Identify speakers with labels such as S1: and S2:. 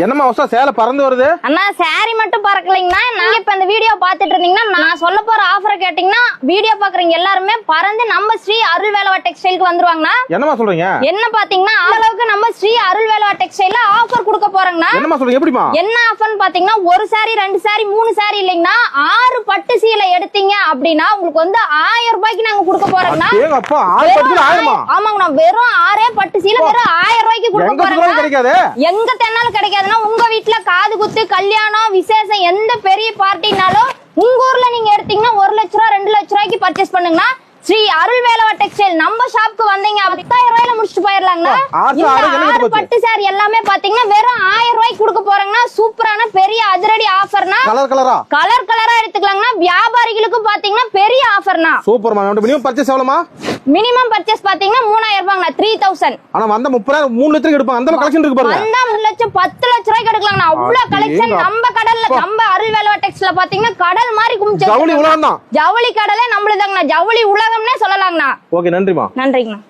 S1: என்னமா அவசரம் சேலை பறந்து வருது?
S2: அண்ணா சாரி மட்டும் பறக்கலைங்கண்ணா. நீங்க இப்ப இந்த வீடியோ பாத்துட்டு இருந்தீங்கன்னா நான் சொல்ல போற ஆஃபரை கேட்டீங்கன்னா வீடியோ பாக்குறீங்க எல்லாருமே பறந்து நம்ம ஸ்ரீ அருள்வேலவா டெக்ஸ்டைலுக்கு வந்துருவாங்கண்ணா.
S1: என்னமா சொல்றீங்க?
S2: என்ன பாத்தீங்கன்னா அளவுக்கு நம்ம ஸ்ரீ அருள்வேலவா டெக்ஸ்டைல்ல ஆஃபர் கொடுக்க போறோங்கண்ணா.
S1: என்னமா சொல்றீங்க? எப்படிமா?
S2: என்ன ஆஃபர்னு பாத்தீங்கன்னா ஒரு சாரி 2 சாரி 3 சாரி இல்லைங்கண்ணா 6 பட்டு சீலை எடுத்தீங்க அப்படின்னா உங்களுக்கு வந்து 1000 ரூபாய்க்கு நாங்க கொடுக்க போறோம்னா.
S1: அப்பா 6 பட்டு சீலை 1000மா?
S2: ஆமாங்கண்ணா வெறும் 6 பட்டு சீலை வெறும் 1000 ரூபாய்க்கு கொடுக்க போறோம்.
S1: கிடைக்காது
S2: எங்க தென்னாலும் கிடைக்காதுன்னா உங்க வீட்டுல காது குத்து கல்யாணம் விசேஷம் எந்த பெரிய பார்ட்டினாலும் உங்க ஊர்ல நீங்க எடுத்தீங்கன்னா 1 லட்ச ரூபா 2 லட்ச ரூபாய்க்கு பர்ச்சேஸ் பண்ணுங்கன்னா ஸ்ரீ அருள்வேலவா டெக்ஸ்டைல் நம்ம ஷாப்க்கு வந்தீங்க 10000 ரூபாயில முடிச்சுட்டு போயிடலாங்கண்ணா. 6 பட்டு சாரி எல்லாமே பாத்தீங்கன்னா வெறும் 1000 ரூபாய்க்கு கொடுக்க போறாங்கன்னா சூப்பரான பெரிய அதிரடி ஆஃபர்னா. கலர் கலரா எடுத்துக்கலாங்கண்ணா. வியாபாரிகளுக்கு பாத்தீங்கன்னா பெரிய ஆஃபர்னா.
S1: சூப்பர் மா. மினிமம் பர்ச்சேஸ் எவ்வளவுமா?
S2: மினிமம் பர்ச்சேஸ் பாத்தீங்கன்னா 3000 ரூபாய்ங்கண்ணா. 3000.
S1: ஆனா வந்த 30000 3 லட்சம் எடுப்பாங்க. அந்த கலெக்ஷன் இருக்கு பாருங்க.
S2: வந்தா 3 லட்சம் 10 லட்ச ரூபாய்க்கு எடுக்கலாம்ண்ணா. அவ்வளவு கலெக்ஷன் நம்ம கடல்ல நம்ம அருள்வேலவா டெக்ஸ்டைல்ல பாத்தீங்கன்னா கடல் மாதிரி குமிச்சு
S1: ஜவுளி உலகம் தான்.
S2: ஜவுளி கடலே நம்மளுதாங்கண்ணா. ஜவுளி உலகம்னே சொல்லலாங்கண்ணா.
S1: ஓகே நன்றிமா.
S2: நன்றிங்கண்ணா.